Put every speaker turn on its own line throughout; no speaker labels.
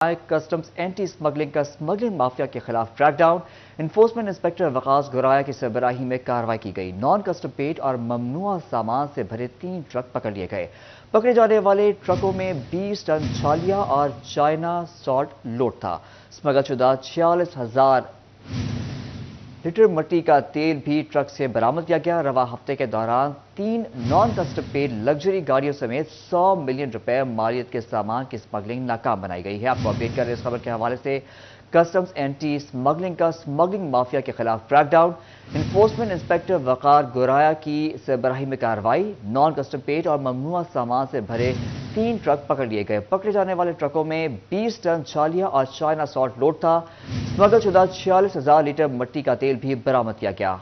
Customs anti smuggling کا smuggling mafia کے خلاف کریک ڈاؤن. انفورسمنٹ انسپکٹر وقاص گرایا کی سربراہی میں کارروائی کی گئی. نان کسٹم پیٹ اور ممنوعہ سامان سے بھرے 3 ٹرک پکڑ لیے گئے. پکڑے جانے والے ٹرکوں میں 20 ٹن چھالیاں اور چائنا سالٹ لوڈ تھا. اسمگل شدہ 46,000 لیٹر مٹی کا تیل بھی ٹرک سے برآمد کیا گیا. رواں ہفتے کے دوران 3 نان کسٹم پیڈ لگژری گاڑیوں سمیت 100 ملین روپے مالیت کے سامان کی اسمگلنگ ناکام بنائی گئی ہے. آپ کو اپڈیٹ کر رہے ہیں اس خبر کے حوالے سے. کسٹمز اینٹی اسمگلنگ کا اسمگلنگ مافیا کے خلاف کریک ڈاؤن. انفورسمنٹ انسپکٹر وقار گورایا کی سربراہی میں کارروائی. نان کسٹم پیٹ اور ممنوعہ سامان سے بھرے 3 ٹرک پکڑ لیے گئے. پکڑے جانے والے ٹرکوں میں 20 ٹن چھالیاں اور چائنا سالٹ لوڈ تھا. اسمگل شدہ 46,000 لیٹر مٹی کا تیل بھی برآمد کیا گیا.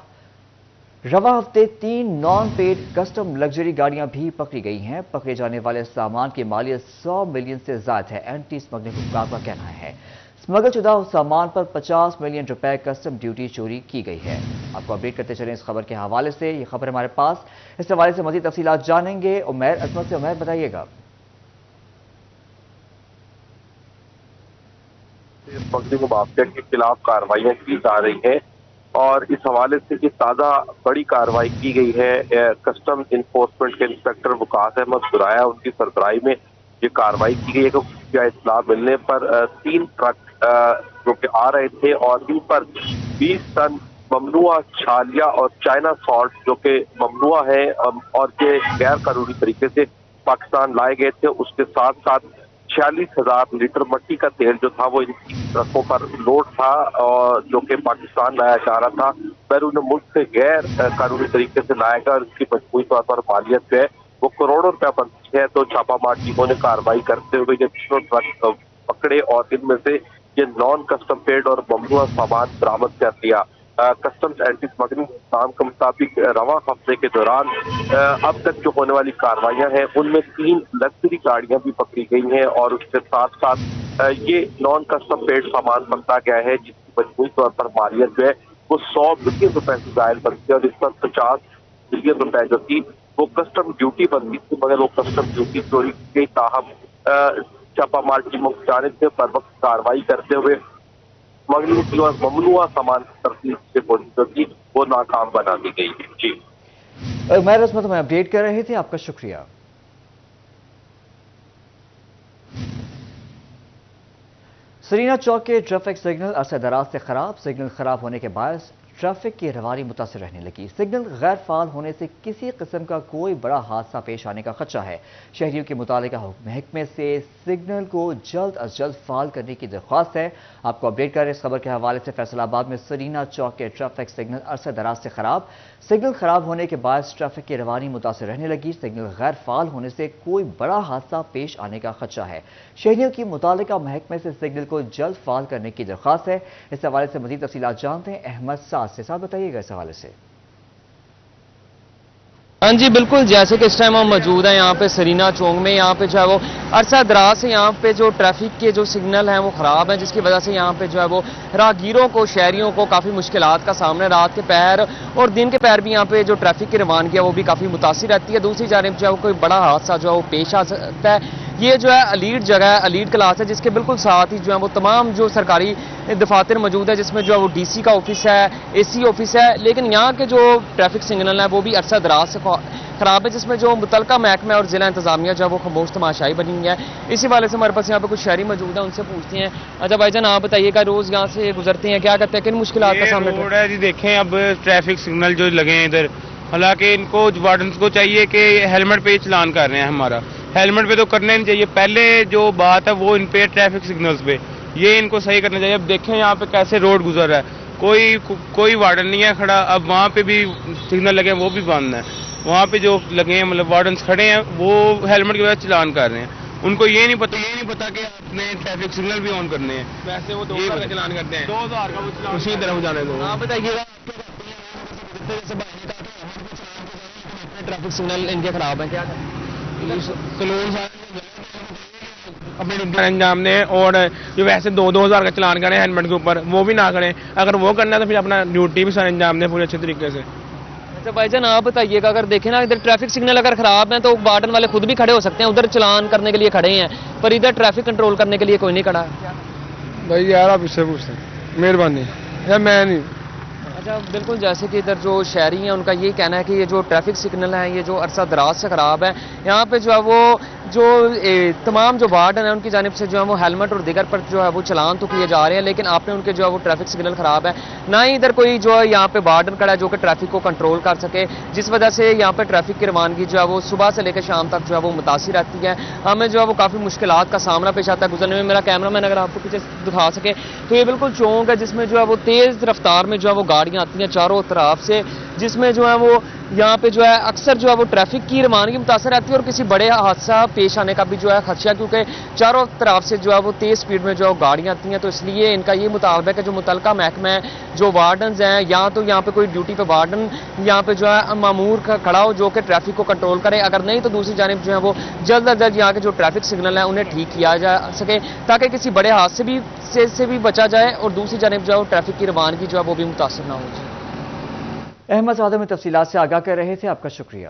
رواں ہفتے 3 نان پیڈ کسٹم لگژری گاڑیاں بھی پکڑی گئی ہیں. پکڑے جانے والے سامان کی مالیت 100 ملین سے زائد ہے. اینٹی اسمگلنگ حکام کا کہنا ہے اسمگل شدہ سامان پر 50 ملین روپے کسٹم ڈیوٹی چوری کی گئی ہے. آپ کو اپڈیٹ کرتے چلیں اس خبر کے حوالے سے. یہ خبر ہمارے پاس اس حوالے سے مزید تفصیلات جانیں گے عمیر عظمت سے. عمیر بتائیے گا.
اسمگلنگ مافیا کے خلاف کارروائیاں کی جا رہی ہیں اور اس حوالے سے کہ تازہ بڑی کارروائی کی گئی ہے. کسٹم انفورسمنٹ کے انسپکٹر وقاص احمد گرایا ان کی سربراہی میں یہ کارروائی کی گئی ہے کہ اطلاع ملنے پر 3 ٹرک جو کہ آ رہے تھے اور ان پر 20 ٹن ممنوعہ چھالیاں اور چائنا سالٹ جو کہ ممنوع ہے اور یہ غیر قانونی طریقے سے پاکستان لائے گئے تھے. اس کے ساتھ ساتھ 46,000 لیٹر مٹی کا تیل جو تھا وہ ان ٹرکوں پر لوڈ تھا اور جو کہ پاکستان لایا جا رہا تھا. بیرون ملک سے غیر قانونی طریقے سے لایا گیا اور اس کی مجموعی طور پر مالیت جو ہے وہ کروڑوں روپے بنتی ہے. تو چھاپہ مار ٹیموں نے کارروائی کرتے ہوئے یہ تینوں ٹرک پکڑے اور ان میں سے یہ نان کسٹم پیڈ اور ممنوعہ سامان برآمد کر لیا. کسٹمز اینٹی اسمگلنگ نظام کے مطابق رواں ہفتے کے دوران اب تک جو ہونے والی کارروائیاں ہیں ان میں 3 لگژری گاڑیاں بھی پکڑی گئی ہیں اور اس کے ساتھ ساتھ یہ نان کسٹم پیڈ سامان پکڑا گیا ہے جس کی مجموعی طور پر مالیت جو ہے وہ 100 ملین روپے سے زائد بنتی ہے اور اس پر 50 ملین روپے جو تھی وہ کسٹم ڈیوٹی بنتی تھی مگر وہ کسٹم ڈیوٹی چوری کی گئی. تاہم چھاپہ مار ٹیموں کی جانب سے پر وقت کارروائی کرتے ہوئے اسمگلنگ کی اور ممنوعہ سامان کی ترتیب سے کوشش کی وہ ناکام بنا دی گئی ہے. جی
عمیر عظمت میں اپڈیٹ کر رہے تھے. آپ کا شکریہ. سرینا چوک کے ٹریفک سگنل عرصہ دراز سے خراب. سگنل خراب ہونے کے باعث ٹریفک کی روانی متاثر رہنے لگی. سگنل غیر فعال ہونے سے کسی قسم کا کوئی بڑا حادثہ پیش آنے کا خدشہ ہے. شہریوں کی متعلقہ محکمے سے سگنل کو جلد از جلد فعال کرنے کی درخواست ہے. آپ کو اپڈیٹ کر رہے ہیں اس خبر کے حوالے سے. فیصل آباد میں سرینا چوک کے ٹریفک سگنل عرصہ دراز سے خراب. سگنل خراب ہونے کے باعث ٹریفک کی روانی متاثر رہنے لگی. سگنل غیر فعال ہونے سے کوئی بڑا حادثہ پیش آنے کا خدشہ ہے. شہریوں کی متعلقہ محکمے سے سگنل کو جلد فعال کرنے کی درخواست ہے. اس حوالے سے مزید تفصیلات جانتے ہیں احمد سے. ساتھ بتائیے گا اس حوالے سے.
ہاں جی بالکل، جیسے کہ اس ٹائم ہم موجود ہیں یہاں پہ سرینا چوک میں. یہاں پہ جو ہے وہ عرصہ دراز سے یہاں پہ جو ٹریفک کے جو سگنل ہیں وہ خراب ہیں جس کی وجہ سے یہاں پہ جو ہے وہ راہگیروں کو شہریوں کو کافی مشکلات کا سامنا. رات کے پہر اور دن کے پہر بھی یہاں پہ جو ٹریفک کی روانگی ہے وہ بھی کافی متاثر رہتی ہے. دوسری جانب جو ہے وہ کوئی بڑا حادثہ جو ہے وہ پیش آ سکتا ہے. یہ جو ہے الیٹ جگہ ہے، الیٹ کلاس ہے جس کے بالکل ساتھ ہی جو ہے وہ تمام جو سرکاری دفاتر موجود ہے جس میں جو ہے وہ ڈی سی کا آفس ہے، اے سی آفس ہے. لیکن یہاں کے جو ٹریفک سگنل ہیں وہ بھی عرصہ دراز سے خراب ہے جس میں جو متعلقہ محکمہ اور ضلع انتظامیہ جو ہے وہ خاموش تماشائی بنی ہوئی ہے. اسی والے سے ہمارے پاس یہاں پہ کچھ شہری موجود ہیں، ان سے پوچھتے ہیں. اچھا بھائی جان آپ بتائیے گا روز یہاں سے گزرتے ہیں، کیا کرتے ہیں، کن مشکلات کا سامنا کرتے ہیں؟
جی دیکھیں اب ٹریفک سگنل جو لگے ہیں ادھر، حالانکہ ان کو وارڈنس کو چاہیے کہ ہیلمٹ پہ چلان کر رہے ہیں. ہمارا ہیلمٹ پہ تو کرنا نہیں چاہیے، پہلے جو بات ہے وہ ان پہ ٹریفک سگنلز پہ یہ ان کو صحیح کرنا چاہیے. اب دیکھیں یہاں پہ کیسے روڈ گزر رہا ہے، کوئی وارڈن نہیں ہے کھڑا. اب وہاں پہ بھی سگنل لگے ہیں وہ بھی بند ہیں. وہاں پہ جو لگے ہیں مطلب وارڈنس کھڑے ہیں وہ ہیلمٹ کی وجہ سے چلان کر رہے ہیں. ان کو یہ نہیں پتا کہ آپ نے ٹریفک سگنل بھی آن کرنے ہیں. ویسے وہ 2000 کا چلان کرتے ہیں، 2000 کا وہ چلان اسی طرف جانے دو.
آپ بتائیے گا ٹریفک سگنل ان کے خراب ہیں، کیا
اپنے انجام دیں اور جو ویسے 2000 کا چلان کریں ہیلمٹ کے اوپر وہ بھی نہ کریں. اگر وہ کرنا ہے تو پھر اپنا ڈیوٹی بھی سر انجام دیں پورے اچھے طریقے سے.
اچھا بھائی جان آپ بتائیے گا، اگر دیکھیں نا ادھر ٹریفک سگنل اگر خراب ہیں تو وارڈن والے خود بھی کھڑے ہو سکتے ہیں، ادھر چلان کرنے کے لیے کھڑے ہیں، پر ادھر ٹریفک کنٹرول کرنے کے لیے کوئی نہیں کھڑا ہے.
بھائی یار آپ اس سے پوچھتے ہیں، مہربانی یا میں نہیں.
اچھا بالکل، جیسے کہ ادھر جو شہری ہیں ان کا یہ کہنا ہے کہ یہ جو ٹریفک سگنل ہیں یہ جو عرصہ دراز سے خراب ہے، یہاں پہ جو ہے وہ جو تمام جو وارڈن ہیں ان کی جانب سے جو ہے وہ ہیلمٹ اور دیگر پر جو ہے وہ چلان تو کیے جا رہے ہیں، لیکن آپ نے ان کے جو ہے وہ ٹریفک سگنل خراب ہے، نہ ہی ادھر کوئی جو ہے یہاں پہ وارڈن کھڑا ہے جو کہ ٹریفک کو کنٹرول کر سکے، جس وجہ سے یہاں پہ ٹریفک کی روانگی جو ہے وہ صبح سے لے کے شام تک جو ہے وہ متاثر رہتی ہے. ہمیں جو ہے وہ کافی مشکلات کا سامنا پیش آتا ہے گزرنے میں. میرا کیمرہ مین اگر آپ کو پیچھے دکھا سکے تو یہ بالکل چونک ہے جس میں جو ہے وہ تیز رفتار میں جو ہے وہ گاڑیاں آتی ہیں چاروں طرف سے، جس میں جو ہے وہ یہاں پہ جو ہے اکثر جو ہے وہ ٹریفک کی روانگی متاثر رہتی ہے اور کسی بڑے حادثہ پیش آنے کا بھی جو ہے خدشہ، کیونکہ چاروں طرف سے جو ہے وہ تیز سپیڈ میں جو ہے گاڑیاں آتی ہیں. تو اس لیے ان کا یہ مطالبہ ہے کہ جو متعلقہ محکمہ ہے، جو وارڈنز ہیں، یا تو یہاں پہ کوئی ڈیوٹی پہ وارڈن یہاں پہ جو ہے مامور کھڑا ہو جو کہ ٹریفک کو کنٹرول کرے، اگر نہیں تو دوسری جانب جو ہے وہ جلد از جلد یہاں کے جو ٹریفک سگنل ہیں انہیں ٹھیک کیا جا سکے تاکہ کسی بڑے حادثے سے بھی بچا جائے اور دوسری جانب جو ہے وہ ٹریفک کی روانگی جو ہے وہ بھی متاثر نہ ہو جائے.
احمد صادق میں تفصیلات سے آگاہ کر رہے تھے، آپ کا شکریہ.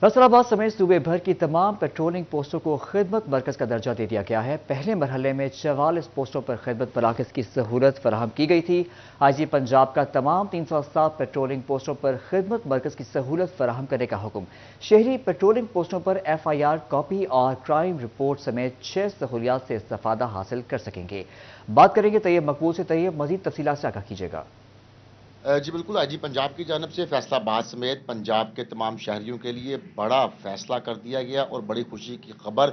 فیصل آباد سمیت صوبے بھر کی تمام پیٹرولنگ پوسٹوں کو خدمت مرکز کا درجہ دے دیا گیا ہے. پہلے مرحلے میں 44 پوسٹوں پر خدمت مراکز کی سہولت فراہم کی گئی تھی. آئی جی پنجاب کا تمام 307 پیٹرولنگ پوسٹوں پر خدمت مرکز کی سہولت فراہم کرنے کا حکم. شہری پیٹرولنگ پوسٹوں پر FIR کاپی اور کرائم رپورٹ سمیت 6 سہولیات سے استفادہ حاصل کر سکیں گے. بات کریں گے طیب مقبول سے. طیب، مزید تفصیلات سے آگاہ کیجیے گا.
جی بالکل، آئی جی پنجاب کی جانب سے فیصل آباد سمیت پنجاب کے تمام شہریوں کے لیے بڑا فیصلہ کر دیا گیا اور بڑی خوشی کی خبر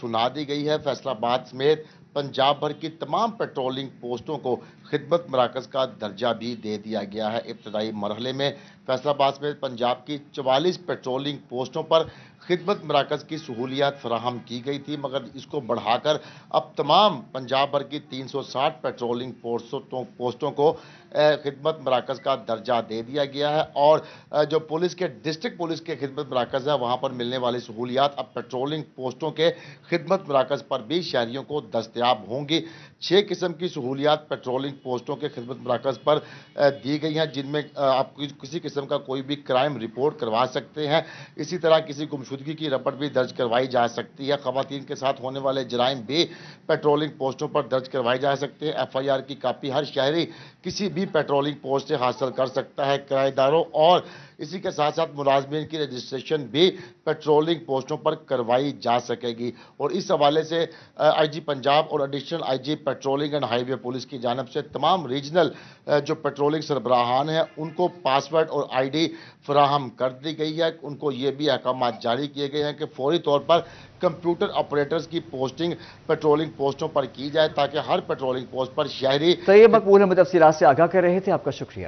سنا دی گئی ہے. فیصل آباد سمیت پنجاب بھر کی تمام پیٹرولنگ پوسٹوں کو خدمت مراکز کا درجہ بھی دے دیا گیا ہے. ابتدائی مرحلے میں فیصل آباد سمیت پنجاب کی 44 پیٹرولنگ پوسٹوں پر خدمت مراکز کی سہولیات فراہم کی گئی تھی، مگر اس کو بڑھا کر اب تمام پنجاب بھر کی 360 پیٹرولنگ پوسٹوں کو خدمت مراکز کا درجہ دے دیا گیا ہے. اور جو پولیس کے ڈسٹرکٹ پولیس کے خدمت مراکز ہے وہاں پر ملنے والی سہولیات اب پیٹرولنگ پوسٹوں کے خدمت مراکز پر بھی شہریوں کو دستیاب ہوں گی. 6 قسم کی سہولیات پیٹرولنگ پوسٹوں کے خدمت مراکز پر دی گئی ہیں، جن میں آپ کسی قسم کا کوئی بھی کرائم رپورٹ کروا سکتے ہیں. اسی طرح کسی گمشدگی کی رپورٹ بھی درج کروائی جا سکتی ہے. خواتین کے ساتھ ہونے والے جرائم بھی پیٹرولنگ پوسٹوں پر درج کروائے جا سکتے ہیں. FIR کی کاپی ہر شہری کسی بھی پیٹرولنگ پوسٹ سے حاصل کر سکتا ہے. کرایہ داروں اور اسی کے ساتھ ساتھ ملازمین کی رجسٹریشن بھی پیٹرولنگ پوسٹوں پر کروائی جا سکے گی. اور اس حوالے سے آئی جی پنجاب اور additional I G patrolling and highway police کی جانب سے تمام ریجنل جو پیٹرولنگ سربراہان ہیں ان کو پاسورڈ اور ID فراہم کر دی گئی ہے. ان کو یہ بھی احکامات جاری کیے گئے ہیں کہ فوری طور پر کمپیوٹر آپریٹرز کی پوسٹنگ پیٹرولنگ پوسٹوں پر کی جائے تاکہ ہر پیٹرولنگ پوسٹ پر شہری.
طیب مقبول ہمیں تفصیلات سے آگاہ کر رہے تھے، آپ کا شکریہ.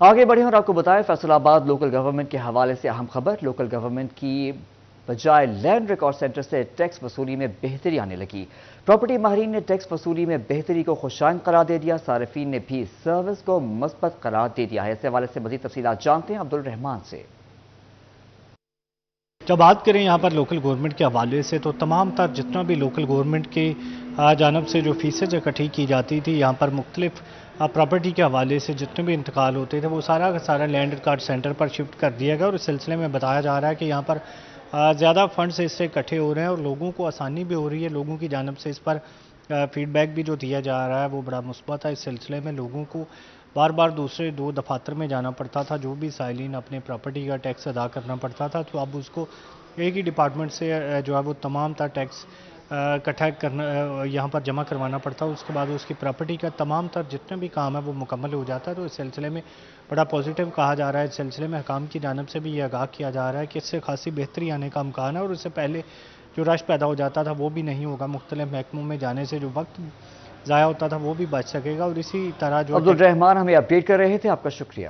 آگے بڑھیں اور آپ کو بتائیں فیصل آباد لوکل گورنمنٹ کے حوالے سے اہم خبر. لوکل گورنمنٹ کی بجائے لینڈ ریکارڈ سینٹر سے ٹیکس وصولی میں بہتری آنے لگی. پراپرٹی ماہرین نے ٹیکس وصولی میں بہتری کو خوشائند قرار دے دیا. صارفین نے بھی سروس کو مثبت قرار دے دیا ہے. اس حوالے سے مزید تفصیلات جانتے ہیں عبدالرحمان سے.
جب بات کریں یہاں پر لوکل گورنمنٹ کے حوالے سے تو تمام تر جتنا بھی لوکل گورنمنٹ کے جانب سے جو فیسیں اکٹھی کی جاتی تھی یہاں پر مختلف پراپرٹی کے حوالے سے جتنے بھی انتقال ہوتے تھے وہ سارا کا سارا لینڈ ریکارڈ سینٹر پر شفٹ کر دیا گیا. اور اس سلسلے میں بتایا جا رہا ہے کہ یہاں پر زیادہ فنڈز اس سے اکٹھے ہو رہے ہیں اور لوگوں کو آسانی بھی ہو رہی ہے. لوگوں کی جانب سے اس پر فیڈ بیک بھی جو دیا جا رہا ہے وہ بڑا مثبت ہے. اس سلسلے میں لوگوں کو بار بار دوسرے 2 دفاتر میں جانا پڑتا تھا، جو بھی سائلین اپنے پراپرٹی کا ٹیکس ادا کرنا پڑتا تھا، تو اب اس کو ایک ہی ڈپارٹمنٹ سے جو ہے وہ تمام تر ٹیکس اکٹھا کرنا یہاں پر جمع کروانا پڑتا ہے. اس کے بعد اس کی پراپرٹی کا تمام تر جتنے بھی کام ہے وہ مکمل ہو جاتا ہے. تو اس سلسلے میں بڑا پازیٹیو کہا جا رہا ہے. اس سلسلے میں حکام کی جانب سے بھی یہ آگاہ کیا جا رہا ہے کہ اس سے خاصی بہتری آنے کا امکان ہے اور اس سے پہلے جو رش پیدا ہو جاتا تھا وہ بھی نہیں ہوگا. مختلف محکموں میں جانے سے جو وقت ضائع ہوتا تھا وہ بھی بچ سکے گا. اور اسی طرح جو
عبدالرحمان ہمیں اپڈیٹ کر رہے تھے، آپ کا شکریہ.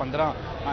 15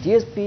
DSP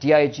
DIG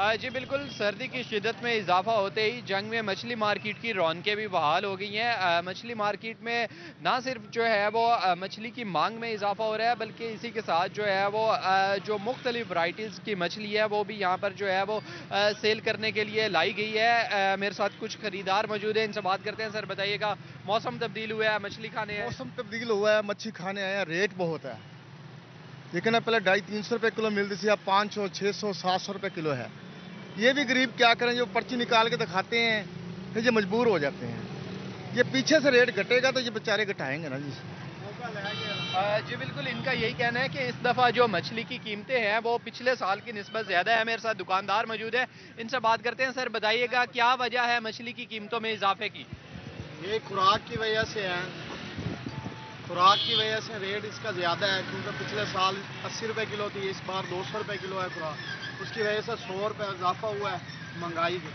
جی بالکل، سردی کی شدت میں اضافہ ہوتے ہی جنگ میں مچھلی مارکیٹ کی رونقیں بھی بحال ہو گئی ہیں۔ مچھلی مارکیٹ میں نہ صرف جو ہے وہ مچھلی کی مانگ میں اضافہ ہو رہا ہے، بلکہ اسی کے ساتھ جو ہے وہ جو مختلف ورائٹیز کی مچھلی ہے وہ بھی یہاں پر جو ہے وہ سیل کرنے کے لیے لائی گئی ہے۔ میرے ساتھ کچھ خریدار موجود ہیں، ان سے بات کرتے ہیں۔ سر بتائیے گا، موسم تبدیل ہوا ہے، مچھلی کھانے ہیں؟
موسم تبدیل ہوا ہے، مچھلی کھانے آئے ہیں، ریٹ بہت ہے، لیکن پہلے 250-300 روپے کلو ملتی تھی، اب 500, 600, 700 روپے کلو ہے۔ یہ بھی غریب کیا کریں، جو پرچی نکال کے دکھاتے ہیں پھر یہ مجبور ہو جاتے ہیں۔ یہ پیچھے سے ریٹ گھٹے گا تو یہ بیچارے گھٹائیں گے نا جی۔
جی بالکل، ان کا یہی کہنا ہے کہ اس دفعہ جو مچھلی کی قیمتیں ہیں وہ پچھلے سال کی نسبت زیادہ ہے۔ میرے ساتھ دکاندار موجود ہے، ان سے بات کرتے ہیں۔ سر بتائیے گا، کیا وجہ ہے مچھلی کی قیمتوں میں اضافے کی؟
یہ خوراک کی وجہ سے ہے، خوراک کی وجہ سے ریٹ اس کا زیادہ ہے، کیونکہ پچھلے سال 80 روپے کلو تھی، اس بار 200 روپے کلو ہے خوراک، اس کی وجہ سے 100 روپے اضافہ ہوا ہے مہنگائی کی،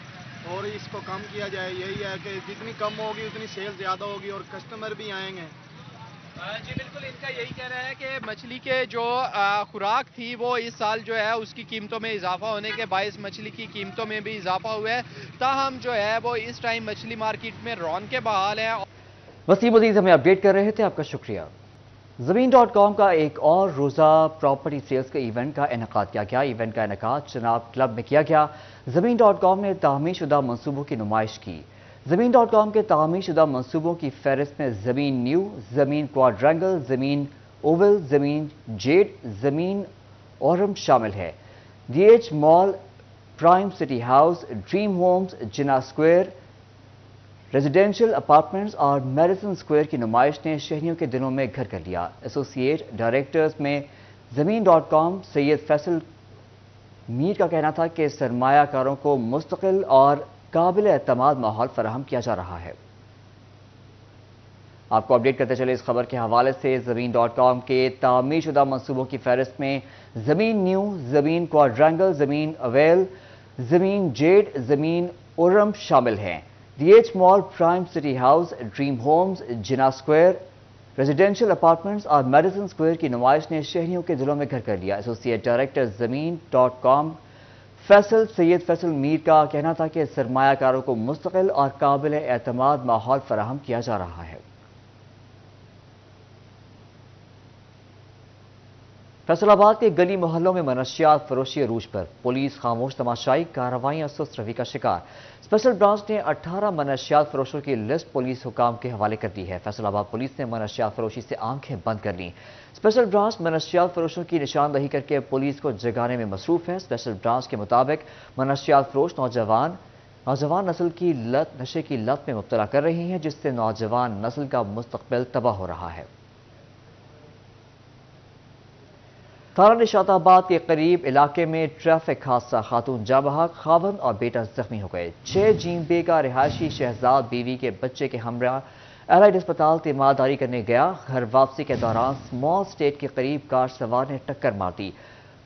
اور اس کو کم کیا جائے۔ یہی ہے کہ جتنی کم ہوگی اتنی سیل زیادہ ہوگی اور کسٹمر بھی آئیں گے۔
جی بالکل، ان کا یہی کہنا ہے کہ مچھلی کے جو خوراک تھی وہ اس سال جو ہے اس کی قیمتوں میں اضافہ ہونے کے باعث مچھلی کی قیمتوں میں بھی اضافہ ہوا ہے، تاہم جو ہے وہ اس ٹائم مچھلی مارکیٹ میں رونقیں بحال ہیں۔
وسیم عزیز ہمیں اپڈیٹ کر رہے تھے، آپ کا شکریہ۔ زمین.com کا ایک اور روزہ پراپرٹی سیلز کے ایونٹ کا انعقاد کیا گیا۔ ایونٹ کا انعقاد چناب کلب میں کیا گیا۔ زمین.com نے تعمیر شدہ منصوبوں کی نمائش کی۔ زمین.com کے تعمیر شدہ منصوبوں کی فہرست میں زمین نیو، زمین کوادرینگل، زمین اوول، زمین جیڈ، زمین اورم شامل ہے۔ DH mall, Prime City House, Dream Homes, Jinnah square, residential apartments اور میڈیسن اسکوائر کی نمائش نے شہریوں کے دلوں میں گھر کر لیا۔ ایسوسی ایٹ ڈائریکٹرز میں زمین.com سید فیصل میر کا کہنا تھا کہ سرمایہ کاروں کو مستقل اور قابل اعتماد ماحول فراہم کیا جا رہا ہے۔ آپ کو اپڈیٹ کرتے چلے اس خبر کے حوالے سے۔ زمین.com کے تعمیر شدہ منصوبوں کی فہرست میں زمین نیو، زمین کوادرینگل، زمین اویل، زمین جیڈ، زمین اورم شامل ہیں۔ DH mall, Prime City House, Dream Homes, Jinnah square, residential apartments اور میڈیسن اسکوائر کی نمائش نے شہریوں کے دلوں میں گھر کر لیا۔ ایسوسی ایٹ ڈائریکٹر زمین.com سید فیصل میر کا کہنا تھا کہ سرمایہ کاروں کو مستقل اور قابل اعتماد ماحول فراہم کیا جا رہا ہے۔ فیصل آباد کے گلی محلوں میں منشیات فروشی عروج پر، پولیس خاموش تماشائی، کارروائیاں سست روی کا شکار۔ اسپیشل برانچ نے 18 منشیات فروشوں کی لسٹ پولیس حکام کے حوالے کر دی ہے۔ فیصل آباد پولیس نے منشیات فروشی سے آنکھیں بند کر لیں۔ اسپیشل برانچ منشیات فروشوں کی نشاندہی کر کے پولیس کو جگانے میں مصروف ہے۔ اسپیشل برانچ کے مطابق منشیات فروش نوجوان نسل کی نشے کی لت میں مبتلا کر رہی ہیں، جس سے نوجوان نسل کا مستقبل تباہ ہو رہا ہے۔ تھانہ نشاط آباد کے قریب علاقے میں ٹریفک حادثہ، خاتون جاں بحق، خاوند اور بیٹا زخمی ہو گئے۔ 6 جیم بے کا رہائشی شہزاد بیوی کے بچے کے ہمراہ ایلائڈ اسپتال تیمارداری کرنے گیا۔ گھر واپسی کے دوران اسمال اسٹیٹ کے قریب کار سوار نے ٹکر مار دی۔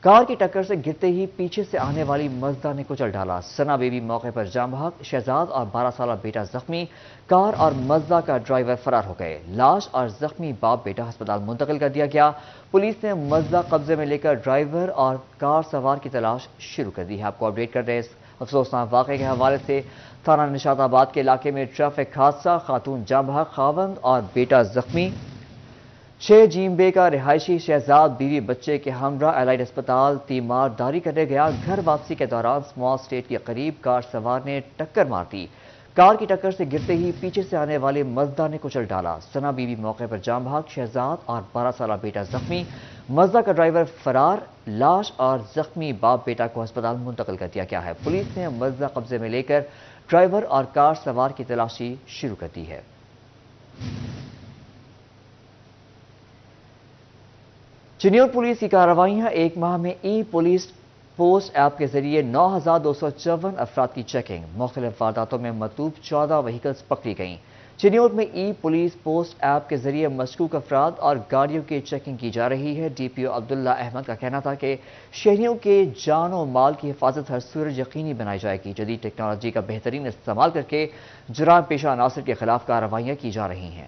کار کی ٹکر سے گرتے ہی پیچھے سے آنے والی مزدا نے کچل ڈالا۔ ثنا بیوی موقع پر جاں بحق، شہزاد اور 12 سالہ بیٹا زخمی۔ کار اور مزدا کا ڈرائیور فرار ہو گئے۔ لاش اور زخمی باپ بیٹا ہسپتال منتقل کر دیا گیا۔ پولیس نے مزدا قبضے میں لے کر ڈرائیور اور کار سوار کی تلاش شروع کر دی ہے۔ آپ کو اپڈیٹ کر رہے ہیں اس افسوسناک واقعے کے حوالے سے۔ تھانہ نشاط آباد کے علاقے میں ٹریفک حادثہ، خاتون جاں بحق، خاوند اور بیٹا زخمی۔ 6 جیم بے کا رہائشی شہزاد بیوی بچے کے ہمراہ ایلائڈ اسپتال تیمارداری کرنے گیا۔ گھر واپسی کے دوران اسمال اسٹیٹ کے قریب کار سوار نے ٹکر مار دی۔ کار کی ٹکر سے گرتے ہی پیچھے سے آنے والے مزدا نے کچل ڈالا۔ ثنا بیوی موقع پر جاں بحق، شہزاد اور 12 سالہ بیٹا زخمی۔ مزدا کا ڈرائیور فرار۔ لاش اور زخمی باپ بیٹا کو ہسپتال منتقل کر دیا گیا ہے۔ پولیس نے مزدا قبضے میں لے کر ڈرائیور اور کار سوار کی تلاشی شروع کر دی ہے۔ چنیور پولیس کی کارروائیاں، ایک ماہ میں ای پولیس پوسٹ ایپ کے ذریعے 9254 افراد کی چیکنگ، مختلف وارداتوں میں مطلوب 14 وہیکلز پکڑی گئیں۔ چنیور میں ای پولیس پوسٹ ایپ کے ذریعے مشکوک افراد اور گاڑیوں کی چیکنگ کی جا رہی ہے۔ DPO عبداللہ احمد کا کہنا تھا کہ شہریوں کے جان و مال کی حفاظت ہر صورت یقینی بنائی جائے گی۔ جدید ٹیکنالوجی کا بہترین استعمال کر کے جرائم پیشہ عناصر کے خلاف کارروائیاں کی جا رہی ہیں۔